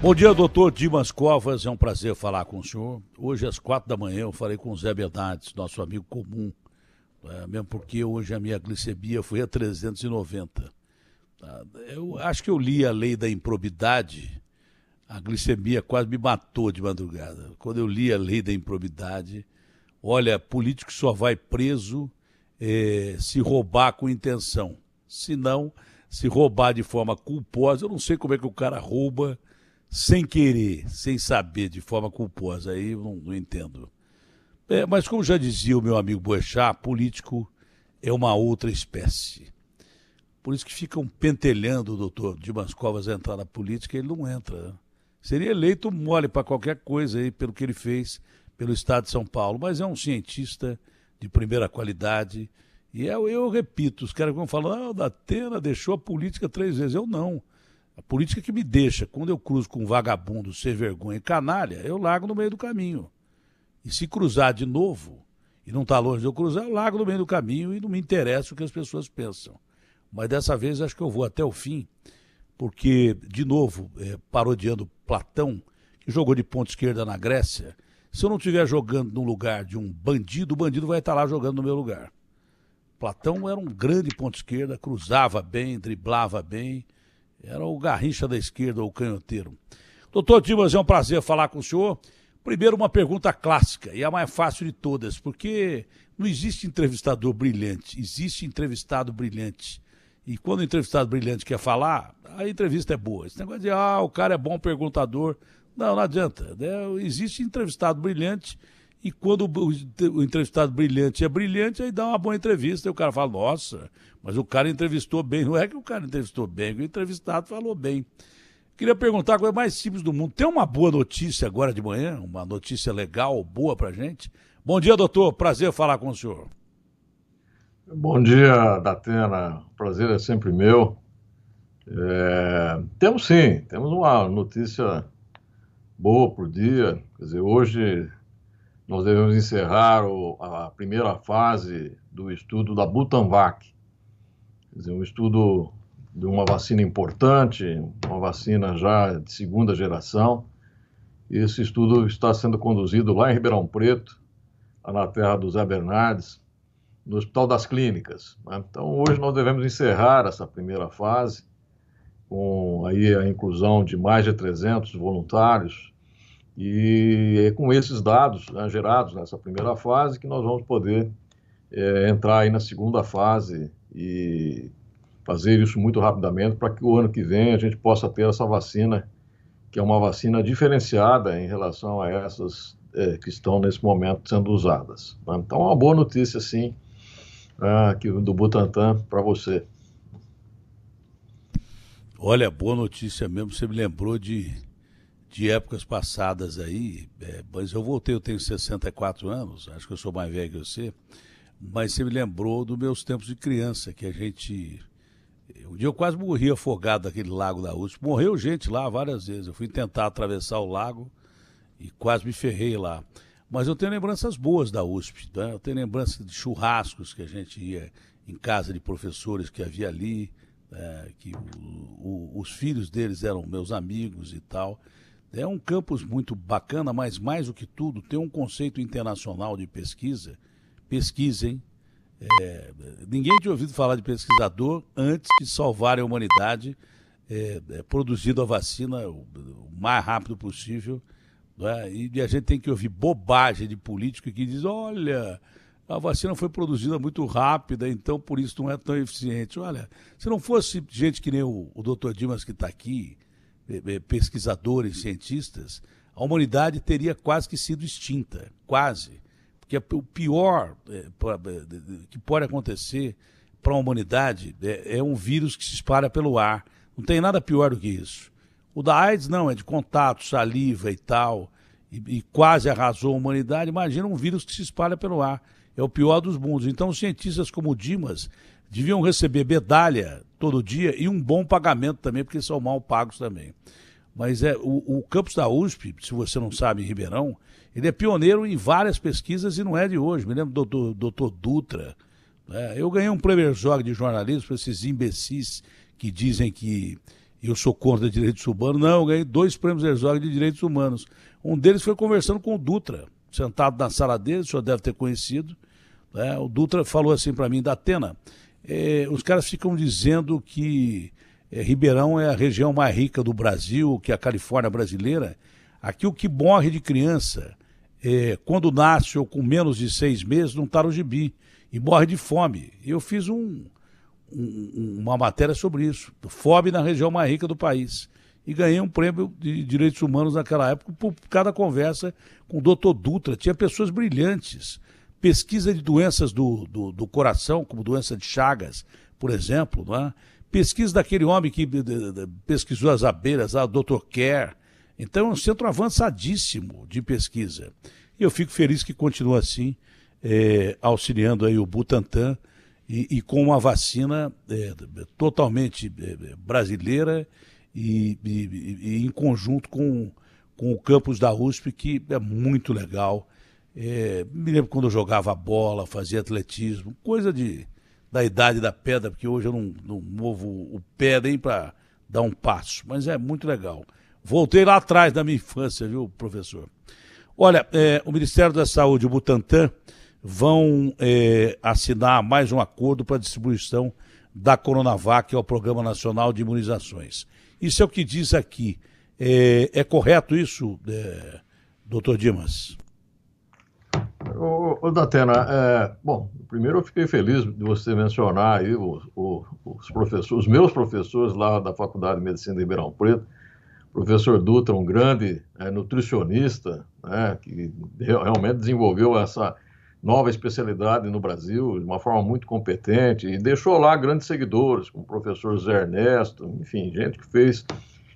Bom dia, doutor Dimas Covas, é um prazer falar com o senhor. Hoje, às 4 da manhã, eu falei com o Zé Bernardes, nosso amigo comum, mesmo porque hoje a minha glicemia foi a 390. Eu acho que eu li a lei da improbidade, a glicemia quase me matou de madrugada. Quando eu li a lei da improbidade, olha, político só vai preso se roubar com intenção. Se não, se roubar de forma culposa, eu não sei como é que o cara rouba sem querer, sem saber, de forma culposa, aí eu não entendo. Mas como já dizia o meu amigo Boechat, político é uma outra espécie. Por isso que ficam pentelhando o doutor Dimas Covas a entrar na política, ele não entra. Seria eleito mole para qualquer coisa aí, pelo que ele fez pelo estado de São Paulo, mas é um cientista de primeira qualidade. E eu repito, os caras vão falar, o Datena deixou a política 3 vezes. Eu não. A política que me deixa, quando eu cruzo com um vagabundo, sem vergonha e canalha, eu largo no meio do caminho. E se cruzar de novo, e não está longe de eu cruzar, eu largo no meio do caminho e não me interessa o que as pessoas pensam. Mas dessa vez acho que eu vou até o fim, porque, de novo, parodiando Platão, que jogou de ponta esquerda na Grécia, se eu não estiver jogando no lugar de um bandido, o bandido vai estar lá jogando no meu lugar. Platão era um grande ponta esquerda, cruzava bem, driblava bem, era o Garrincha da esquerda, ou o canhoteiro. Doutor Dimas, é um prazer falar com o senhor. Primeiro, uma pergunta clássica, e a mais fácil de todas, porque não existe entrevistador brilhante, existe entrevistado brilhante. E quando o entrevistado brilhante quer falar, a entrevista é boa. Esse negócio de, o cara é bom perguntador, não adianta. Existe entrevistado brilhante, e quando o entrevistado brilhante é brilhante, aí dá uma boa entrevista, e o cara fala, nossa, mas o cara entrevistou bem. Não é que o cara entrevistou bem, o entrevistado falou bem. Queria perguntar a coisa mais simples do mundo. Tem uma boa notícia agora de manhã? Uma notícia legal, boa pra gente? Bom dia, doutor. Prazer falar com o senhor. Bom dia, Datena. O prazer é sempre meu. Temos sim, temos uma notícia boa por dia. Quer dizer, hoje nós devemos encerrar a primeira fase do estudo da Butanvac. Quer dizer, um estudo de uma vacina importante, uma vacina já de segunda geração. Esse estudo está sendo conduzido lá em Ribeirão Preto, lá na terra do Zé Bernardes, no Hospital das Clínicas. Então, hoje nós devemos encerrar essa primeira fase, com aí a inclusão de mais de 300 voluntários, e é com esses dados gerados nessa primeira fase que nós vamos poder entrar aí na segunda fase e fazer isso muito rapidamente para que o ano que vem a gente possa ter essa vacina, que é uma vacina diferenciada em relação a essas que estão nesse momento sendo usadas. Então, é uma boa notícia, sim, do Butantan para você. Olha, boa notícia mesmo, você me lembrou de épocas passadas aí, mas eu voltei, eu tenho 64 anos, acho que eu sou mais velho que você, mas você me lembrou dos meus tempos de criança, que a gente... Um dia eu quase morri afogado naquele lago da USP. Morreu gente lá várias vezes. Eu fui tentar atravessar o lago e quase me ferrei lá. Mas eu tenho lembranças boas da USP. Né? Eu tenho lembranças de churrascos que a gente ia em casa de professores que havia ali, que os filhos deles eram meus amigos e tal. É um campus muito bacana, mas mais do que tudo, tem um conceito internacional de pesquisa. Pesquisem. Ninguém tinha ouvido falar de pesquisador antes de salvarem a humanidade, produzindo a vacina o mais rápido possível, né? E a gente tem que ouvir bobagem de político que diz, olha, a vacina foi produzida muito rápida, então por isso não é tão eficiente. Olha, se não fosse gente que nem o doutor Dimas que está aqui, pesquisadores, cientistas, a humanidade teria quase que sido extinta, quase. Que o pior que pode acontecer para a humanidade é um vírus que se espalha pelo ar. Não tem nada pior do que isso. O da AIDS não, é de contato, saliva e tal, e quase arrasou a humanidade. Imagina um vírus que se espalha pelo ar. É o pior dos mundos. Então, cientistas como o Dimas deviam receber medalha todo dia e um bom pagamento também, porque são mal pagos também. Mas o campus da USP, se você não sabe, em Ribeirão, ele é pioneiro em várias pesquisas e não é de hoje. Me lembro do doutor Dutra. Eu ganhei um prêmio Jog de jornalismo para esses imbecis que dizem que eu sou contra direitos humanos. Não, eu ganhei 2 prêmios Herzog de direitos humanos. Um deles foi conversando com o Dutra, sentado na sala dele, o senhor deve ter conhecido. Né? O Dutra falou assim para mim, Datena, os caras ficam dizendo que Ribeirão é a região mais rica do Brasil, que é a Califórnia brasileira. Aqui o que morre de criança, quando nasce ou com menos de 6 meses, não está no gibi, e morre de fome. Eu fiz uma matéria sobre isso, fome na região mais rica do país. E ganhei um prêmio de direitos humanos naquela época por cada conversa com o doutor Dutra. Tinha pessoas brilhantes. Pesquisa de doenças do coração, como doença de Chagas, por exemplo. Não é? Pesquisa daquele homem que pesquisou as abelhas, o Dr. Kerr. Então é um centro avançadíssimo de pesquisa. E eu fico feliz que continua assim, auxiliando aí o Butantan e com uma vacina totalmente brasileira e em conjunto com o campus da USP, que é muito legal. Me lembro quando eu jogava bola, fazia atletismo, coisa da idade da pedra, porque hoje eu não movo o pé nem para dar um passo, mas é muito legal. Voltei lá atrás da minha infância, viu, professor? Olha, o Ministério da Saúde e o Butantan vão assinar mais um acordo para a distribuição da Coronavac ao Programa Nacional de Imunizações. Isso é o que diz aqui. É correto isso, doutor Dimas? Ô Datena, bom, primeiro eu fiquei feliz de você mencionar aí os meus professores lá da Faculdade de Medicina de Ribeirão Preto, professor Dutra, um grande nutricionista, né, que realmente desenvolveu essa nova especialidade no Brasil de uma forma muito competente e deixou lá grandes seguidores, como o professor Zé Ernesto, enfim, gente que fez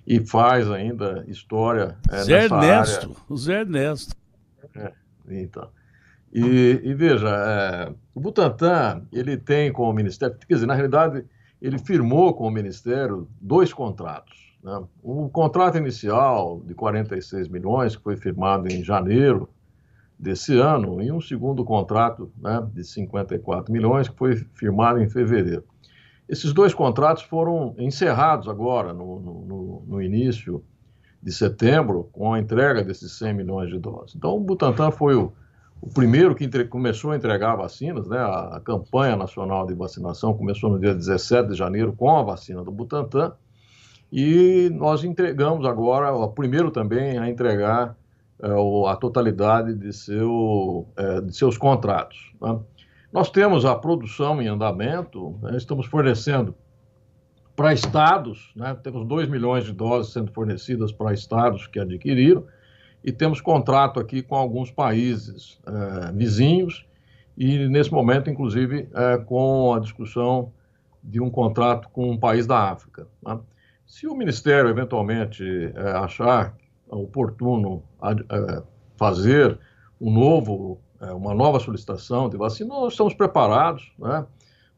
e faz ainda história Zé nessa Ernesto, área. o Zé Ernesto. Então. E veja, o Butantan, ele tem com o Ministério, quer dizer, na realidade, ele firmou com o Ministério 2 contratos. Né? Um contrato inicial de 46 milhões, que foi firmado em janeiro desse ano, e um segundo contrato, né, de 54 milhões, que foi firmado em fevereiro. Esses 2 contratos foram encerrados agora, no início de setembro, com a entrega desses 100 milhões de doses. Então, o Butantan foi o primeiro que começou a entregar vacinas, né? A campanha nacional de vacinação começou no dia 17 de janeiro com a vacina do Butantan, e nós entregamos agora, o primeiro também a entregar a totalidade de seus contratos. Né? Nós temos a produção em andamento, né? Estamos fornecendo para estados, né? Temos 2 milhões de doses sendo fornecidas para estados que adquiriram, e temos contrato aqui com alguns países vizinhos, e nesse momento, inclusive, com a discussão de um contrato com um país da África. Né? Se o Ministério, eventualmente, achar oportuno fazer uma nova solicitação de vacina, nós estamos preparados, né?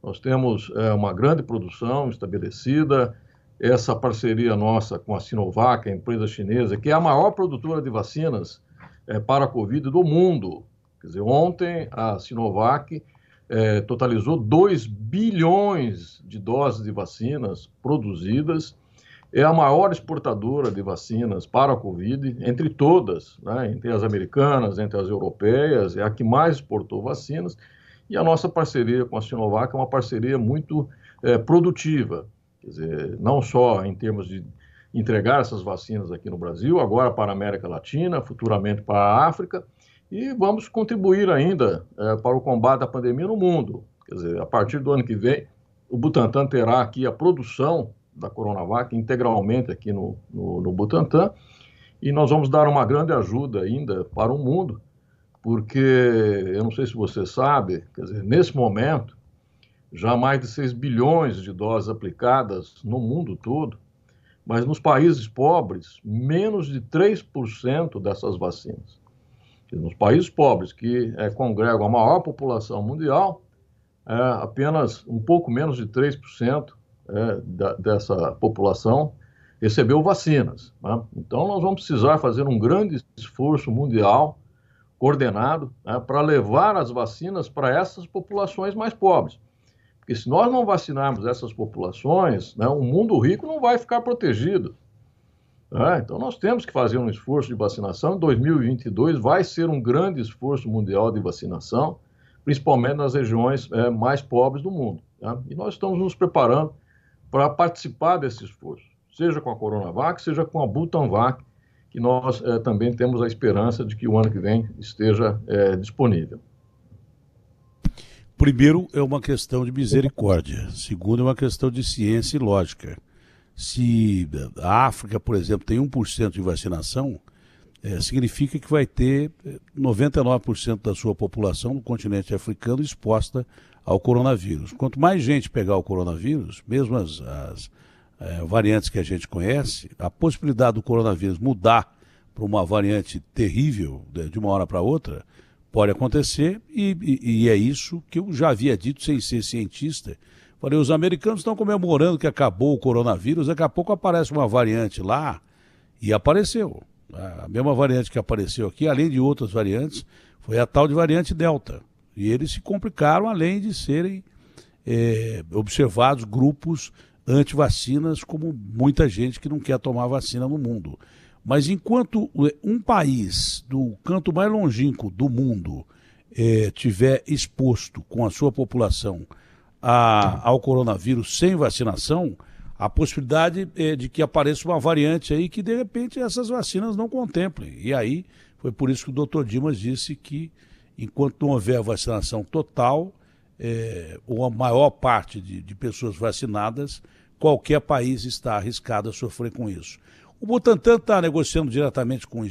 Nós temos uma grande produção estabelecida, essa parceria nossa com a Sinovac, a empresa chinesa, que é a maior produtora de vacinas para a Covid do mundo. Quer dizer, ontem a Sinovac totalizou 2 bilhões de doses de vacinas produzidas, é a maior exportadora de vacinas para a Covid, entre todas, né, entre as americanas, entre as europeias, é a que mais exportou vacinas, e a nossa parceria com a Sinovac é uma parceria muito produtiva. Quer dizer, não só em termos de entregar essas vacinas aqui no Brasil, agora para a América Latina, futuramente para a África, e vamos contribuir ainda para o combate à pandemia no mundo. Quer dizer, a partir do ano que vem, o Butantan terá aqui a produção da Coronavac integralmente aqui no Butantan, e nós vamos dar uma grande ajuda ainda para o mundo, porque, eu não sei se você sabe, quer dizer, nesse momento, já mais de 6 bilhões de doses aplicadas no mundo todo, mas nos países pobres, menos de 3% dessas vacinas. Nos países pobres, que congregam a maior população mundial, apenas um pouco menos de 3% dessa população recebeu vacinas. Né? Então, nós vamos precisar fazer um grande esforço mundial, coordenado, para levar as vacinas para essas populações mais pobres. Porque se nós não vacinarmos essas populações, né, o mundo rico não vai ficar protegido. Então nós temos que fazer um esforço de vacinação. Em 2022 vai ser um grande esforço mundial de vacinação, principalmente nas regiões mais pobres do mundo. E nós estamos nos preparando para participar desse esforço, seja com a Coronavac, seja com a Butanvac, que nós também temos a esperança de que o ano que vem esteja disponível. Primeiro, é uma questão de misericórdia. Segundo, é uma questão de ciência e lógica. Se a África, por exemplo, tem 1% de vacinação, significa que vai ter 99% da sua população no continente africano exposta ao coronavírus. Quanto mais gente pegar o coronavírus, mesmo as variantes que a gente conhece, a possibilidade do coronavírus mudar para uma variante terrível de uma hora para outra pode acontecer, e é isso que eu já havia dito sem ser cientista. Falei, os americanos estão comemorando que acabou o coronavírus, daqui a pouco aparece uma variante lá, e apareceu. A mesma variante que apareceu aqui, além de outras variantes, foi a tal de variante Delta. E eles se complicaram, além de serem observados grupos anti-vacinas, como muita gente que não quer tomar vacina no mundo. Mas enquanto um país do canto mais longínquo do mundo tiver exposto com a sua população ao coronavírus sem vacinação, a possibilidade é de que apareça uma variante aí que, de repente, essas vacinas não contemplem. E aí, foi por isso que o doutor Dimas disse que, enquanto não houver vacinação total, ou a maior parte de pessoas vacinadas, qualquer país está arriscado a sofrer com isso. O Butantan está negociando diretamente com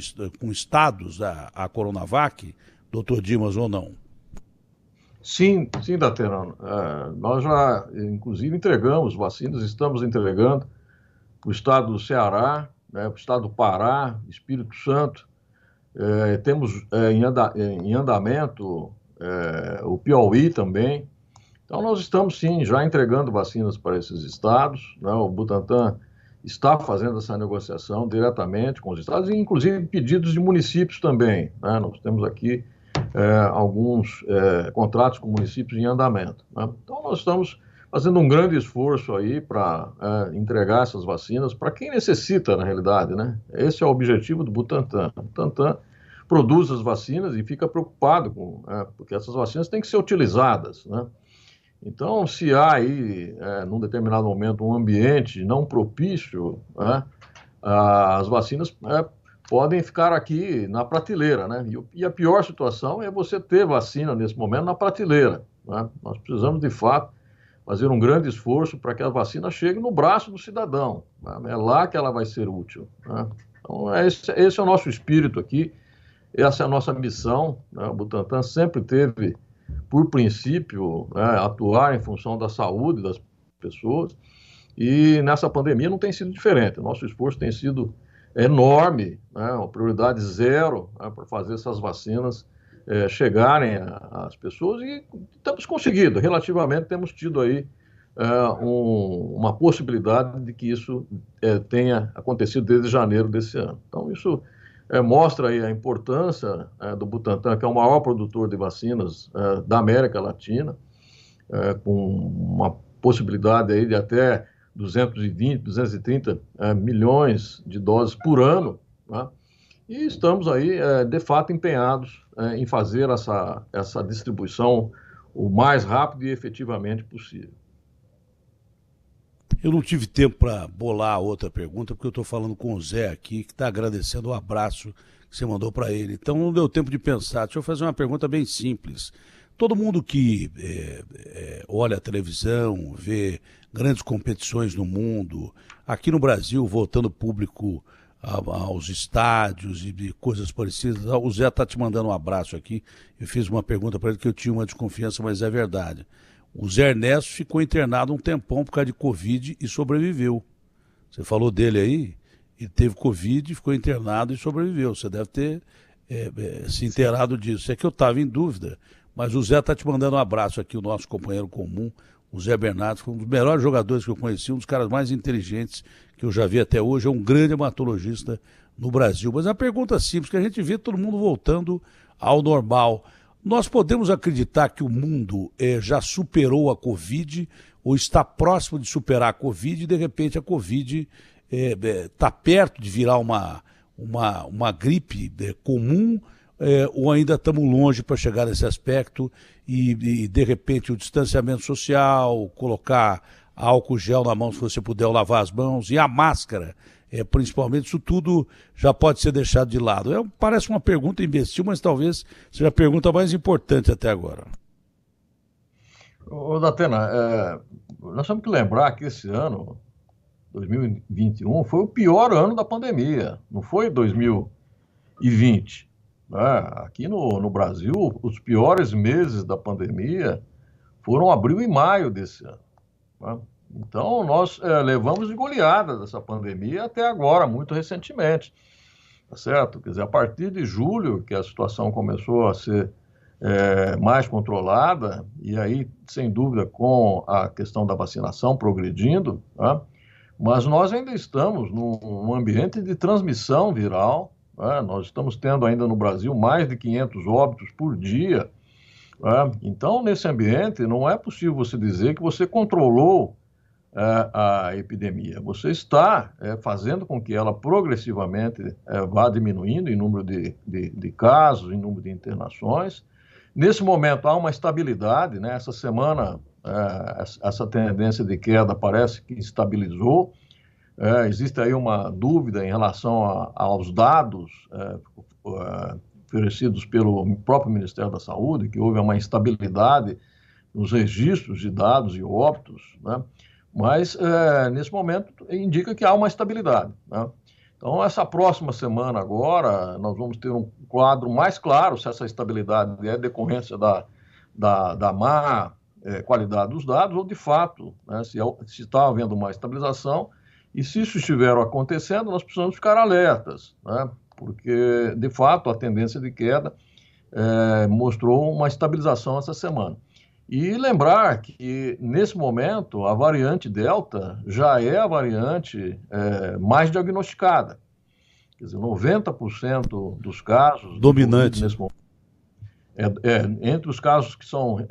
estados a Coronavac, doutor Dimas, ou não? Sim, Daterano. Nós já, inclusive, entregamos vacinas, estamos entregando para o estado do Ceará, para o estado do Pará, Espírito Santo. Temos em andamento o Piauí também. Então, nós estamos, sim, já entregando vacinas para esses estados. O Butantan está fazendo essa negociação diretamente com os estados, e inclusive pedidos de municípios também. Nós temos aqui alguns contratos com municípios em andamento. Então, nós estamos fazendo um grande esforço aí para entregar essas vacinas para quem necessita, na realidade, Esse é o objetivo do Butantan. O Butantan produz as vacinas e fica preocupado porque essas vacinas têm que ser utilizadas, Então, se há aí, num determinado momento, um ambiente não propício, as vacinas podem ficar aqui na prateleira, E a pior situação é você ter vacina nesse momento na prateleira, Nós precisamos, de fato, fazer um grande esforço para que a vacina chegue no braço do cidadão, É lá que ela vai ser útil, Então, esse é o nosso espírito aqui, essa é a nossa missão, O Butantan sempre teve, por princípio, atuar em função da saúde das pessoas, e nessa pandemia não tem sido diferente. O nosso esforço tem sido enorme, uma prioridade zero para fazer essas vacinas chegarem às pessoas, e temos conseguido, relativamente temos tido aí uma possibilidade de que isso tenha acontecido desde janeiro desse ano. Então isso mostra aí a importância do Butantan, que é o maior produtor de vacinas da América Latina, com uma possibilidade aí de até 220, 230 milhões de doses por ano, E estamos aí, de fato, empenhados em fazer essa distribuição o mais rápido e efetivamente possível. Eu não tive tempo para bolar outra pergunta, porque eu estou falando com o Zé aqui, que está agradecendo o abraço que você mandou para ele. Então não deu tempo de pensar. Deixa eu fazer uma pergunta bem simples. Todo mundo que olha a televisão, vê grandes competições no mundo, aqui no Brasil, voltando público aos estádios e coisas parecidas, o Zé está te mandando um abraço aqui. Eu fiz uma pergunta para ele que eu tinha uma desconfiança, mas é verdade. O Zé Ernesto ficou internado um tempão por causa de Covid e sobreviveu. Você falou dele aí, ele teve Covid, ficou internado e sobreviveu. Você deve ter se inteirado disso. É que eu estava em dúvida, mas o Zé está te mandando um abraço aqui, o nosso companheiro comum, o Zé Bernardo, foi um dos melhores jogadores que eu conheci, um dos caras mais inteligentes que eu já vi até hoje, é um grande hematologista no Brasil. Mas a pergunta simples, que a gente vê todo mundo voltando ao normal. Nós podemos acreditar que o mundo já superou a Covid ou está próximo de superar a Covid e, de repente, a Covid está perto de virar uma gripe comum, ou ainda estamos longe para chegar nesse aspecto e, de repente, o distanciamento social, colocar álcool gel na mão se você puder, ou lavar as mãos, e a máscara, principalmente, isso tudo já pode ser deixado de lado. Parece uma pergunta imbecil, mas talvez seja a pergunta mais importante até agora. Ô, Datena, nós temos que lembrar que esse ano, 2021, foi o pior ano da pandemia, não foi 2020. Né? Aqui no Brasil, os piores meses da pandemia foram abril e maio desse ano. Né? Então, nós levamos de goleada dessa pandemia até agora, muito recentemente, tá certo? Quer dizer, a partir de julho, que a situação começou a ser mais controlada, e aí, sem dúvida, com a questão da vacinação progredindo, tá? Mas nós ainda estamos num ambiente de transmissão viral, tá? Nós estamos tendo ainda no Brasil mais de 500 óbitos por dia, tá? Então, nesse ambiente, não é possível você dizer que você controlou a epidemia. Você está fazendo com que ela progressivamente vá diminuindo em número de casos, em número de internações. Nesse momento há uma estabilidade, né? Essa semana essa tendência de queda parece que estabilizou. Existe aí uma dúvida em relação aos dados oferecidos pelo próprio Ministério da Saúde, que houve uma instabilidade nos registros de dados e óbitos, né? Mas, nesse momento, indica que há uma estabilidade, né? Então, essa próxima semana agora, nós vamos ter um quadro mais claro se essa estabilidade é decorrência da má qualidade dos dados ou, de fato, né, se está havendo uma estabilização. E se isso estiver acontecendo, nós precisamos ficar alertas, né? Porque, de fato, a tendência de queda mostrou uma estabilização essa semana. E lembrar que, nesse momento, a variante Delta já é a variante mais diagnosticada. Quer dizer, 90% dos casos... Dominante. Nesse momento, entre os casos que são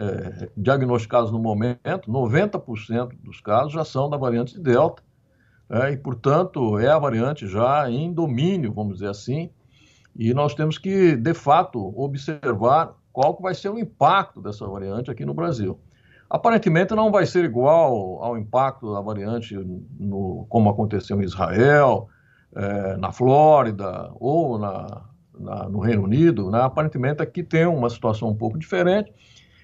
diagnosticados no momento, 90% dos casos já são da variante Delta. E, portanto, é a variante já em domínio, vamos dizer assim. E nós temos que, de fato, observar qual que vai ser o impacto dessa variante aqui no Brasil. Aparentemente não vai ser igual ao impacto da variante como aconteceu em Israel, na Flórida ou no Reino Unido, né? Aparentemente aqui tem uma situação um pouco diferente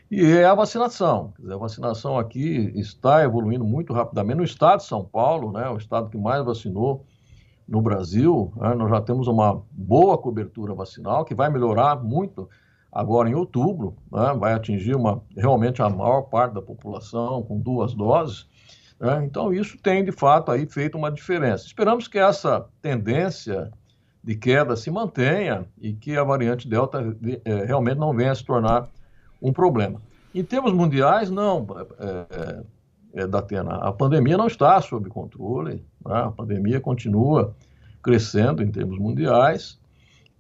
e é a vacinação. Quer dizer, a vacinação aqui está evoluindo muito rapidamente. No estado de São Paulo, né, o estado que mais vacinou no Brasil, né, nós já temos uma boa cobertura vacinal que vai melhorar muito agora em outubro, né, vai atingir realmente a maior parte da população com 2 doses. Né, então, isso tem, de fato, aí feito uma diferença. Esperamos que essa tendência de queda se mantenha e que a variante Delta realmente não venha a se tornar um problema. Em termos mundiais, não, Datena, a pandemia não está sob controle, né, a pandemia continua crescendo em termos mundiais.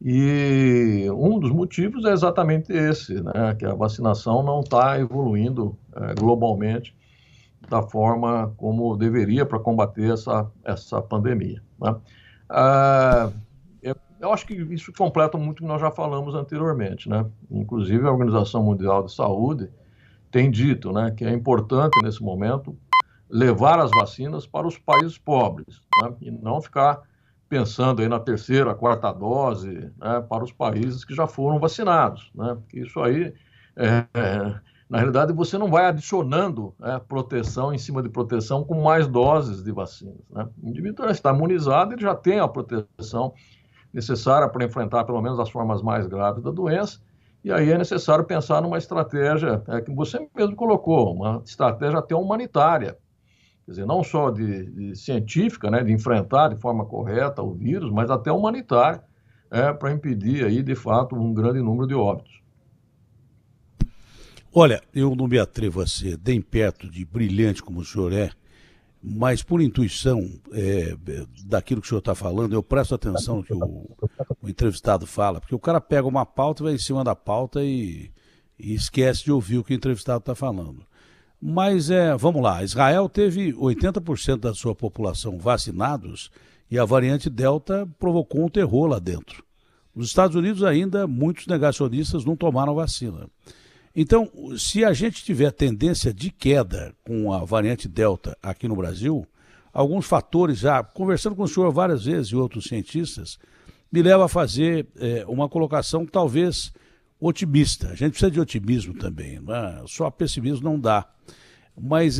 E um dos motivos é exatamente esse, né, que a vacinação não está evoluindo globalmente da forma como deveria para combater essa pandemia. Né? Eu acho que isso completa muito o que nós já falamos anteriormente, né? Inclusive a Organização Mundial de Saúde tem dito, né, que é importante nesse momento levar as vacinas para os países pobres, né, e não ficar pensando aí na 3ª, 4ª dose, né, para os países que já foram vacinados, né, porque isso aí, na realidade, você não vai adicionando proteção em cima de proteção com mais doses de vacinas, né. O indivíduo já está imunizado, ele já tem a proteção necessária para enfrentar pelo menos as formas mais graves da doença, e aí é necessário pensar numa estratégia que você mesmo colocou, uma estratégia até humanitária. Quer dizer, não só de científica, né, de enfrentar de forma correta o vírus, mas até humanitária, para impedir aí, de fato, um grande número de óbitos. Olha, eu não me atrevo a ser nem perto de brilhante como o senhor é, mas por intuição daquilo que o senhor está falando, eu presto atenção no que o entrevistado fala, porque o cara pega uma pauta, vai em cima da pauta e e esquece de ouvir o que o entrevistado está falando. Mas vamos lá, Israel teve 80% da sua população vacinados e a variante Delta provocou um terror lá dentro. Nos Estados Unidos ainda muitos negacionistas não tomaram vacina. Então, se a gente tiver tendência de queda com a variante Delta aqui no Brasil, alguns fatores, já conversando com o senhor várias vezes e outros cientistas, me leva a fazer uma colocação talvez otimista. A gente precisa de otimismo também, né? Só pessimismo não dá. Mas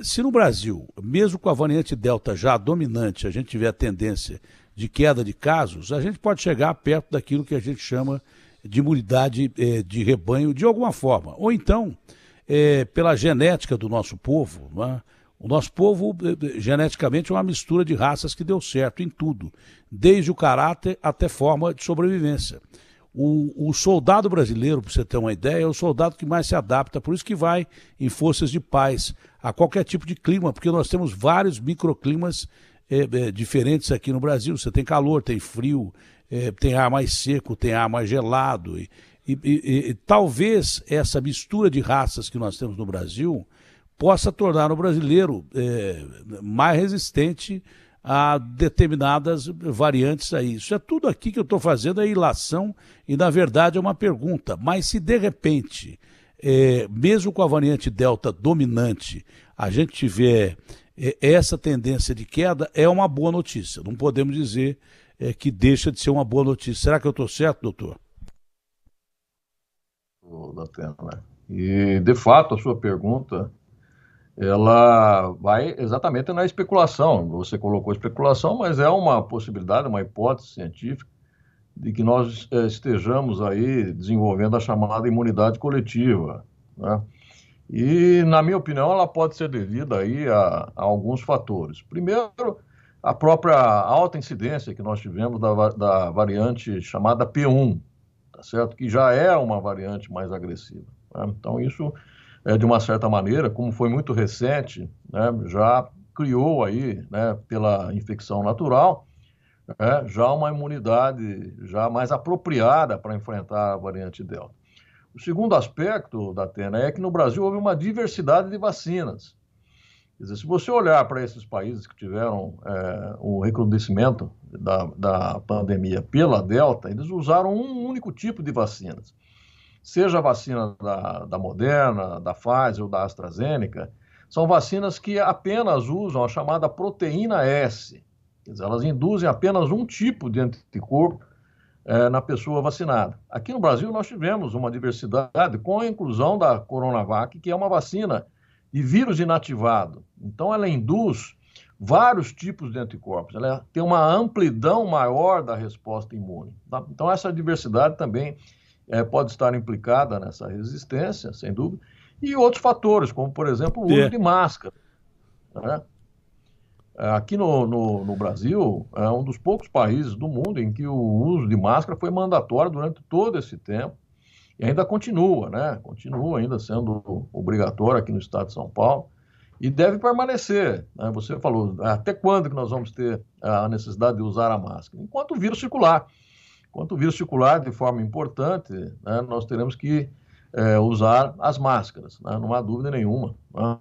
se no Brasil, mesmo com a variante Delta já dominante, a gente tiver a tendência de queda de casos, a gente pode chegar perto daquilo que a gente chama de imunidade de rebanho de alguma forma. Ou então, pela genética do nosso povo, né? O nosso povo, geneticamente, é uma mistura de raças que deu certo em tudo, desde o caráter até forma de sobrevivência. O soldado brasileiro, para você ter uma ideia, é o soldado que mais se adapta, por isso que vai em forças de paz, a qualquer tipo de clima, porque nós temos vários microclimas diferentes aqui no Brasil. Você tem calor, tem frio, tem ar mais seco, tem ar mais gelado. E talvez essa mistura de raças que nós temos no Brasil possa tornar o brasileiro mais resistente a determinadas variantes aí. Isso é tudo aqui que eu estou fazendo, é ilação e, na verdade, é uma pergunta. Mas se, de repente, mesmo com a variante Delta dominante, a gente tiver essa tendência de queda, é uma boa notícia. Não podemos dizer que deixa de ser uma boa notícia. Será que eu estou certo, doutor? E, de fato, a sua pergunta, ela vai exatamente na especulação. Você colocou especulação, mas é uma possibilidade, uma hipótese científica de que nós estejamos aí desenvolvendo a chamada imunidade coletiva, né? E, na minha opinião, ela pode ser devida aí a alguns fatores. Primeiro, a própria alta incidência que nós tivemos da variante chamada P1, tá certo? Que já é uma variante mais agressiva, né? Então, isso de uma certa maneira, como foi muito recente, né, já criou aí, né, pela infecção natural, já uma imunidade já mais apropriada para enfrentar a variante Delta. O segundo aspecto, Datena, é que no Brasil houve uma diversidade de vacinas. Quer dizer, se você olhar para esses países que tiveram o recrudescimento da pandemia pela Delta, eles usaram um único tipo de vacinas. Seja a vacina da Moderna, da Pfizer ou da AstraZeneca, são vacinas que apenas usam a chamada proteína S. Quer dizer, elas induzem apenas um tipo de anticorpo na pessoa vacinada. Aqui no Brasil nós tivemos uma diversidade com a inclusão da Coronavac, que é uma vacina de vírus inativado. Então ela induz vários tipos de anticorpos, ela tem uma amplidão maior da resposta imune. Tá? Então essa diversidade também pode estar implicada nessa resistência, sem dúvida, e outros fatores, como, por exemplo, o uso de máscara, né? Aqui no Brasil, é um dos poucos países do mundo em que o uso de máscara foi mandatório durante todo esse tempo, e ainda continua, né? Continua ainda sendo obrigatório aqui no estado de São Paulo, e deve permanecer, né? Você falou, até quando que nós vamos ter a necessidade de usar a máscara? Enquanto o vírus circular. Enquanto o vírus circular de forma importante, né, nós teremos que usar as máscaras, né, não há dúvida nenhuma, né?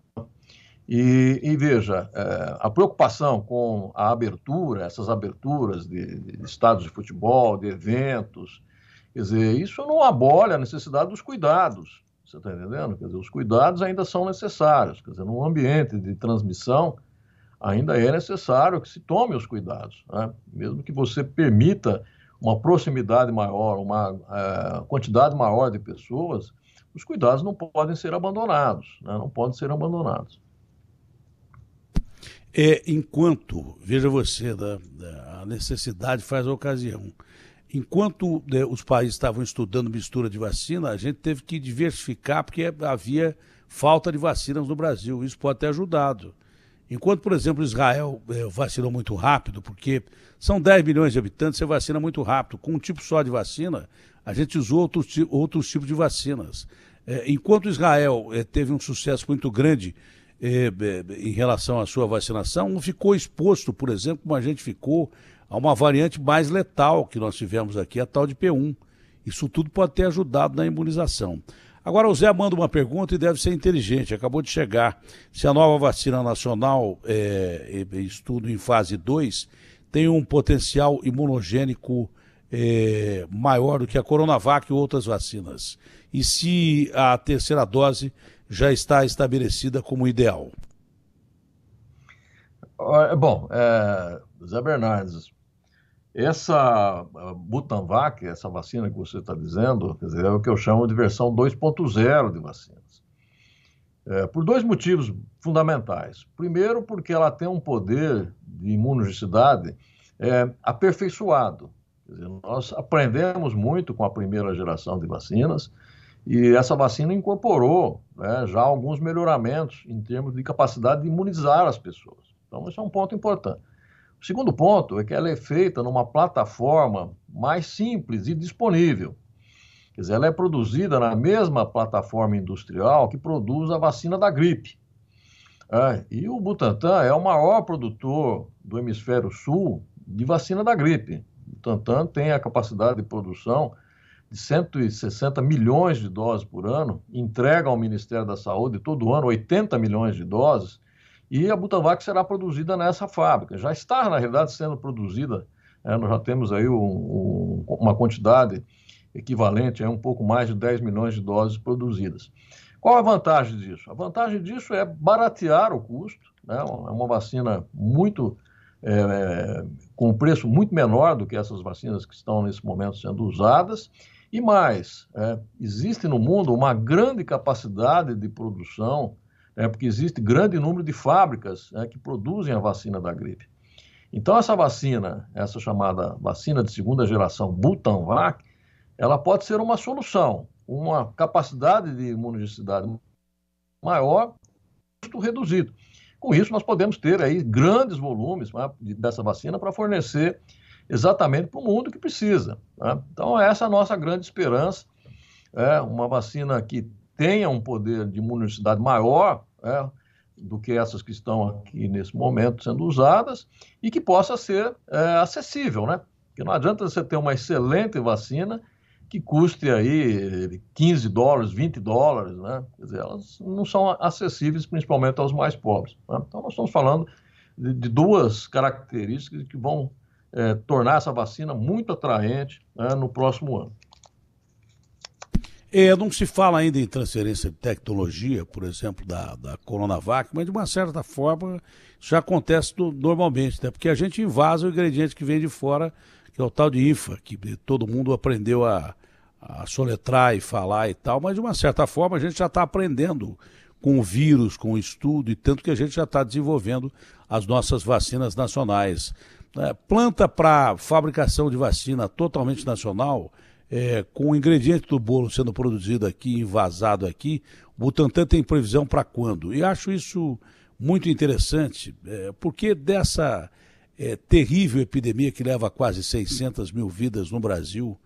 E veja, a preocupação com a abertura, essas aberturas de estádios de futebol, de eventos, quer dizer, isso não abole a necessidade dos cuidados, você está entendendo? Quer dizer, os cuidados ainda são necessários, quer dizer, num ambiente de transmissão, ainda é necessário que se tome os cuidados, né? Mesmo que você permita uma proximidade maior, uma quantidade maior de pessoas, os cuidados não podem ser abandonados, né? Não podem ser abandonados. Enquanto, veja você, a necessidade faz a ocasião. Enquanto os países estavam estudando mistura de vacina, a gente teve que diversificar porque havia falta de vacinas no Brasil. Isso pode ter ajudado. Enquanto, por exemplo, Israel vacinou muito rápido, porque são 10 milhões de habitantes, você vacina muito rápido. Com um tipo só de vacina, a gente usou outros tipos de vacinas. Enquanto Israel teve um sucesso muito grande em relação à sua vacinação, não ficou exposto, por exemplo, como a gente ficou, a uma variante mais letal que nós tivemos aqui, a tal de P1. Isso tudo pode ter ajudado na imunização. Agora o Zé manda uma pergunta e deve ser inteligente, acabou de chegar. Se a nova vacina nacional, estudo em fase 2, tem um potencial imunogênico maior do que a Coronavac e outras vacinas. E se a terceira dose já está estabelecida como ideal? Bom, Zé Bernardes, essa Butanvac, essa vacina que você está dizendo, quer dizer, é o que eu chamo de versão 2.0 de vacinas. Por dois motivos fundamentais. Primeiro, porque ela tem um poder de imunogenicidade aperfeiçoado. Quer dizer, nós aprendemos muito com a primeira geração de vacinas e essa vacina incorporou, né, já alguns melhoramentos em termos de capacidade de imunizar as pessoas. Então, esse é um ponto importante. O segundo ponto é que ela é feita numa plataforma mais simples e disponível. Quer dizer, ela é produzida na mesma plataforma industrial que produz a vacina da gripe. E o Butantan é o maior produtor do hemisfério sul de vacina da gripe. O Butantan tem a capacidade de produção de 160 milhões de doses por ano, entrega ao Ministério da Saúde todo ano 80 milhões de doses, e a Butanvac será produzida nessa fábrica. Já está, na realidade, sendo produzida, nós já temos aí uma quantidade equivalente a um pouco mais de 10 milhões de doses produzidas. Qual a vantagem disso? A vantagem disso é baratear o custo, né? É uma vacina muito, com um preço muito menor do que essas vacinas que estão nesse momento sendo usadas, e mais, existe no mundo uma grande capacidade de produção, porque existe grande número de fábricas que produzem a vacina da gripe. Então, essa vacina, essa chamada vacina de segunda geração Butanvac, ela pode ser uma solução, uma capacidade de imunogenicidade maior, custo reduzido. Com isso, nós podemos ter aí grandes volumes, né, dessa vacina para fornecer exatamente para o mundo que precisa, né? Então, essa é a nossa grande esperança, uma vacina que tenha um poder de imunogenicidade maior do que essas que estão aqui nesse momento sendo usadas e que possa ser acessível, né? Porque não adianta você ter uma excelente vacina que custe aí $15, $20, né? Quer dizer, elas não são acessíveis principalmente aos mais pobres, né? Então, nós estamos falando de duas características que vão tornar essa vacina muito atraente, né, no próximo ano. Não se fala ainda em transferência de tecnologia, por exemplo, da Coronavac, mas de uma certa forma já acontece normalmente, né? Porque a gente invasa o ingrediente que vem de fora, que é o tal de INFA, que todo mundo aprendeu a soletrar e falar e tal, mas de uma certa forma a gente já está aprendendo com o vírus, com o estudo, e tanto que a gente já está desenvolvendo as nossas vacinas nacionais. Planta para fabricação de vacina totalmente nacional, com o ingrediente do bolo sendo produzido aqui, envasado aqui, o Butantan tem previsão para quando? E acho isso muito interessante, porque dessa terrível epidemia que leva a quase 600 mil vidas no Brasil,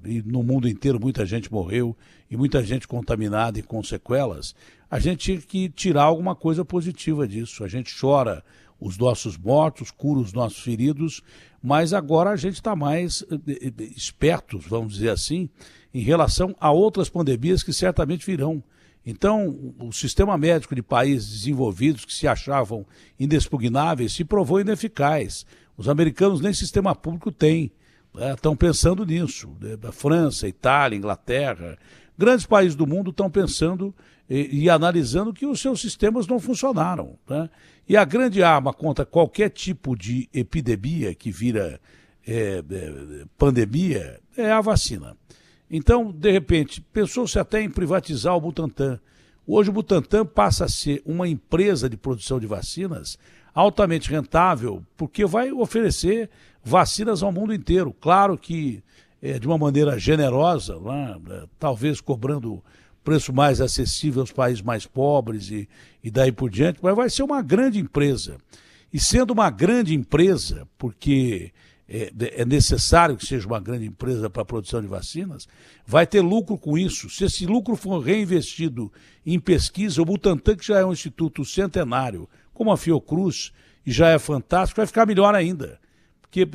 e no mundo inteiro muita gente morreu e muita gente contaminada e com sequelas, a gente tinha que tirar alguma coisa positiva disso. A gente chora os nossos mortos, cura os nossos feridos, mas agora a gente está mais espertos, vamos dizer assim, em relação a outras pandemias que certamente virão. Então, o sistema médico de países desenvolvidos que se achavam inexpugnáveis se provou ineficaz. Os americanos nem sistema público têm, estão pensando nisso. A França, Itália, Inglaterra, grandes países do mundo estão pensando e analisando que os seus sistemas não funcionaram, né? E a grande arma contra qualquer tipo de epidemia que vira pandemia é a vacina. Então, de repente, pensou-se até em privatizar o Butantan. Hoje o Butantan passa a ser uma empresa de produção de vacinas altamente rentável, porque vai oferecer vacinas ao mundo inteiro. Claro que de uma maneira generosa, né? Talvez cobrando preço mais acessível aos países mais pobres e daí por diante, mas vai ser uma grande empresa. E sendo uma grande empresa, porque é necessário que seja uma grande empresa para a produção de vacinas, vai ter lucro com isso. Se esse lucro for reinvestido em pesquisa, o Butantan, que já é um instituto centenário, como a Fiocruz, e já é fantástico, vai ficar melhor ainda. Porque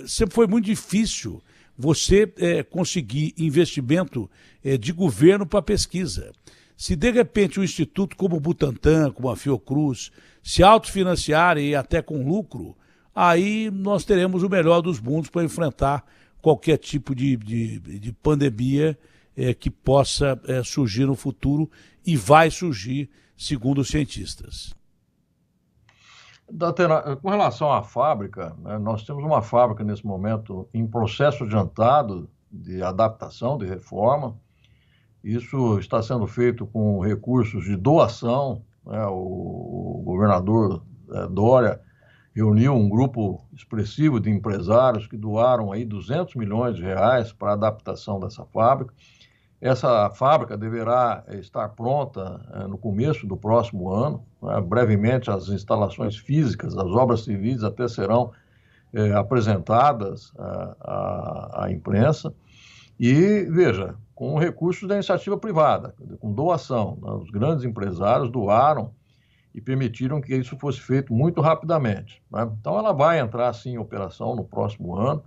sempre foi muito difícil você conseguir investimento de governo para pesquisa. Se de repente um instituto como o Butantan, como a Fiocruz, se autofinanciarem e até com lucro, aí nós teremos o melhor dos mundos para enfrentar qualquer tipo de pandemia que possa surgir no futuro e vai surgir, segundo os cientistas. Datena, com relação à fábrica, né, nós temos uma fábrica nesse momento em processo adiantado de adaptação, de reforma. Isso está sendo feito com recursos de doação, né? O governador Dória reuniu um grupo expressivo de empresários que doaram aí 200 milhões de reais para a adaptação dessa fábrica. Essa fábrica deverá estar pronta no começo do próximo ano. Brevemente, as instalações físicas, as obras civis até serão apresentadas à imprensa. E, veja, com recursos da iniciativa privada, com doação, né? Os grandes empresários doaram e permitiram que isso fosse feito muito rapidamente, né? Então, ela vai entrar, sim, em operação no próximo ano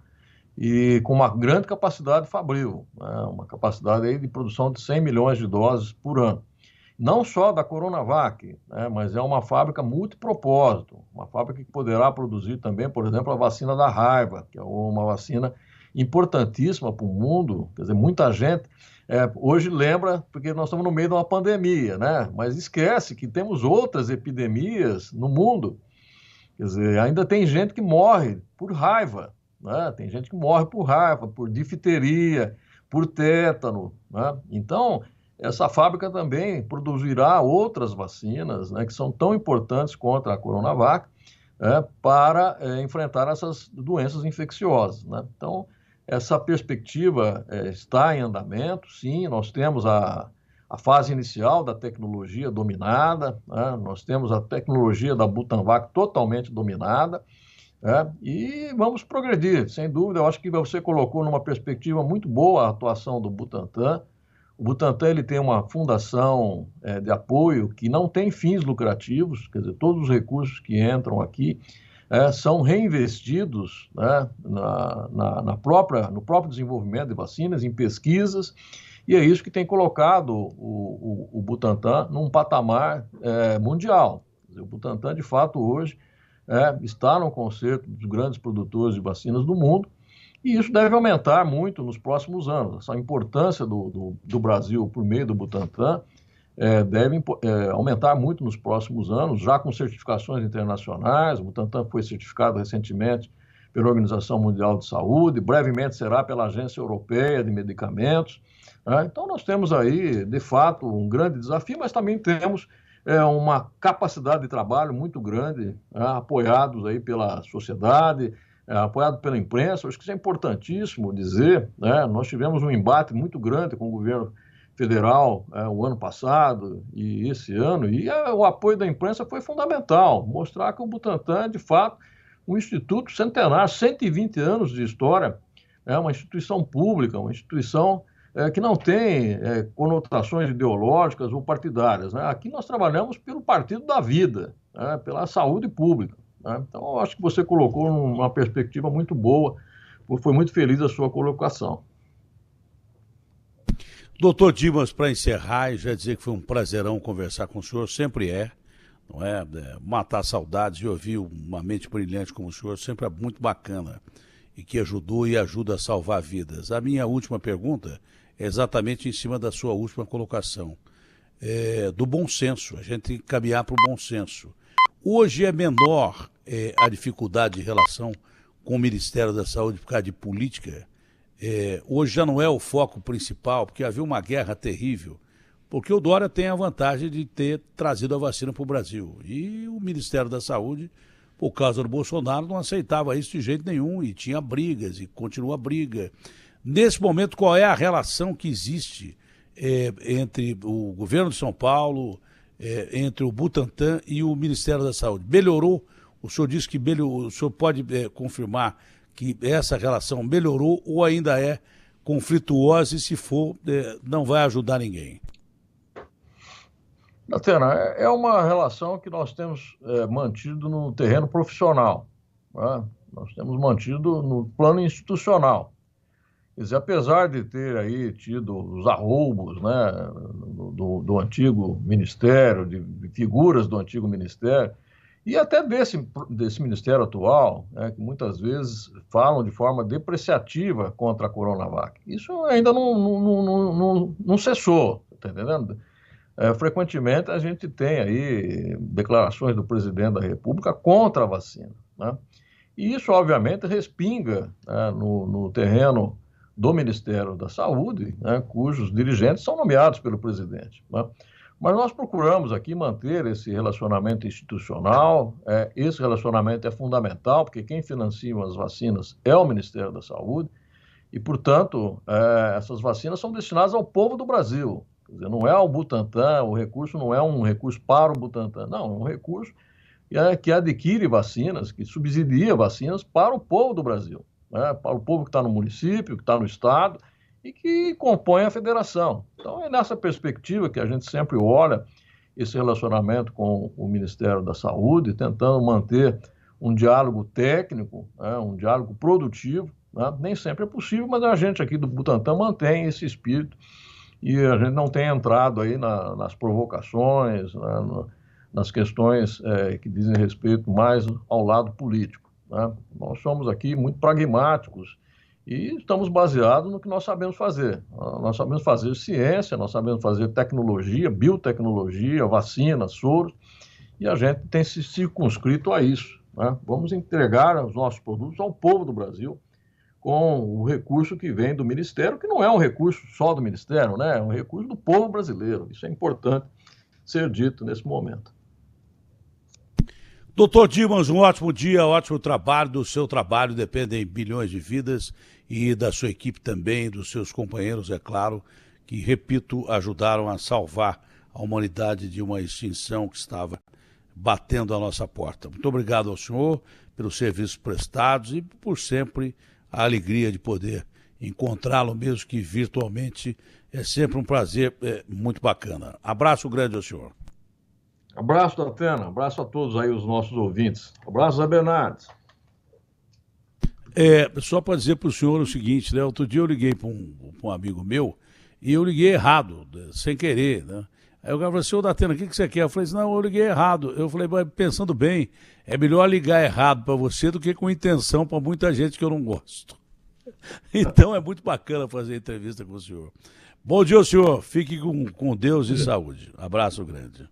e com uma grande capacidade fabril, né? Uma capacidade aí de produção de 100 milhões de doses por ano. Não só da Coronavac, né? Mas é uma fábrica multipropósito, uma fábrica que poderá produzir também, por exemplo, a vacina da raiva, que é uma vacina importantíssima para o mundo. Quer dizer, muita gente hoje lembra, porque nós estamos no meio de uma pandemia, né? Mas esquece que temos outras epidemias no mundo. Quer dizer, ainda tem gente que morre por raiva, né? Tem gente que morre por raiva, por difteria, por tétano, né? Então, essa fábrica também produzirá outras vacinas, né, que são tão importantes contra a Coronavac, para enfrentar essas doenças infecciosas, né? Então, essa perspectiva está em andamento, sim. Nós temos a fase inicial da tecnologia dominada, né? Nós temos a tecnologia da Butanvac totalmente dominada, e vamos progredir, sem dúvida. Eu acho que você colocou numa perspectiva muito boa a atuação do Butantan. O Butantan ele tem uma fundação de apoio que não tem fins lucrativos, quer dizer, todos os recursos que entram aqui são reinvestidos, né, no próprio desenvolvimento de vacinas, em pesquisas, e é isso que tem colocado o Butantan num patamar mundial. Quer dizer, o Butantan, de fato, hoje está no concerto dos grandes produtores de vacinas do mundo, e isso deve aumentar muito nos próximos anos. Essa importância do Brasil por meio do Butantan deve aumentar muito nos próximos anos, já com certificações internacionais. O Butantan foi certificado recentemente pela Organização Mundial de Saúde, brevemente será pela Agência Europeia de Medicamentos, né? Então, nós temos aí, de fato, um grande desafio, mas também temos uma capacidade de trabalho muito grande, apoiados aí pela sociedade, apoiado pela imprensa. Acho que isso é importantíssimo dizer, né? Nós tivemos um embate muito grande com o governo federal o ano passado e esse ano, e o apoio da imprensa foi fundamental, mostrar que o Butantan é, de fato, um instituto centenário, 120 anos de história, é uma instituição pública, uma instituição que não tem conotações ideológicas ou partidárias, né? Aqui nós trabalhamos pelo partido da vida, né? Pela saúde pública, né? Então, eu acho que você colocou numa perspectiva muito boa, foi muito feliz a sua colocação. Doutor Dimas, para encerrar, e já dizer que foi um prazerão conversar com o senhor, sempre não é? Matar saudades e ouvir uma mente brilhante como o senhor sempre é muito bacana e que ajudou e ajuda a salvar vidas. A minha última pergunta é exatamente em cima da sua última colocação, do bom senso. A gente tem que caminhar para o bom senso. Hoje é menor a dificuldade de relação com o Ministério da Saúde por causa de política. Hoje já não é o foco principal, porque havia uma guerra terrível, porque o Dória tem a vantagem de ter trazido a vacina para o Brasil. E o Ministério da Saúde, por causa do Bolsonaro, não aceitava isso de jeito nenhum, e tinha brigas, e continua a briga. Nesse momento, qual é a relação que existe entre o governo de São Paulo, entre o Butantan e o Ministério da Saúde? Melhorou? O senhor disse que melhorou. O senhor pode confirmar que essa relação melhorou ou ainda é conflituosa e, se for, não vai ajudar ninguém? Datena, é uma relação que nós temos mantido no terreno profissional, né? Nós temos mantido no plano institucional. Quer dizer, apesar de ter aí tido os arroubos, né, do antigo ministério, de figuras do antigo ministério, e até desse ministério atual, né, que muitas vezes falam de forma depreciativa contra a Coronavac. Isso ainda não cessou, está entendendo? Frequentemente a gente tem aí declarações do presidente da República contra a vacina, né? E isso, obviamente, respinga, né, no terreno do Ministério da Saúde, né, cujos dirigentes são nomeados pelo presidente, né? Mas nós procuramos aqui manter esse relacionamento institucional. Esse relacionamento é fundamental, porque quem financia as vacinas é o Ministério da Saúde, e, portanto, essas vacinas são destinadas ao povo do Brasil. Quer dizer, não é ao Butantan, o recurso não é um recurso para o Butantan, não, é um recurso que adquire vacinas, que subsidia vacinas para o povo do Brasil, né? Para o povo que está no município, que está no estado e que compõe a federação. Então, é nessa perspectiva que a gente sempre olha esse relacionamento com o Ministério da Saúde, tentando manter um diálogo técnico, né? Um diálogo produtivo, né? Nem sempre é possível, mas a gente aqui do Butantan mantém esse espírito e a gente não tem entrado aí nas provocações, nas questões que dizem respeito mais ao lado político, né? Nós somos aqui muito pragmáticos e estamos baseados no que nós sabemos fazer. Nós sabemos fazer ciência, nós sabemos fazer tecnologia, biotecnologia, vacina, soros, e a gente tem se circunscrito a isso, né? Vamos entregar os nossos produtos ao povo do Brasil com o recurso que vem do Ministério, que não é um recurso só do Ministério, né? É um recurso do povo brasileiro. Isso é importante ser dito nesse momento. Doutor Dimas, um ótimo dia, ótimo trabalho. Do seu trabalho dependem bilhões de vidas e da sua equipe também, dos seus companheiros, é claro, que, repito, ajudaram a salvar a humanidade de uma extinção que estava batendo a nossa porta. Muito obrigado ao senhor pelos serviços prestados e por sempre a alegria de poder encontrá-lo, mesmo que virtualmente. É sempre um prazer muito bacana. Abraço grande ao senhor. Abraço, Datena. Abraço a todos aí, os nossos ouvintes. Abraço, Zé Bernardes. Só para dizer para o senhor o seguinte, né? Outro dia eu liguei para um amigo meu e eu liguei errado, sem querer, né? Aí o cara falou assim, ô Datena, o que você quer? Eu falei assim, não, eu liguei errado. Eu falei, mas pensando bem, é melhor ligar errado para você do que com intenção para muita gente que eu não gosto. Então é muito bacana fazer entrevista com o senhor. Bom dia, senhor. Fique com Deus e saúde. Abraço grande.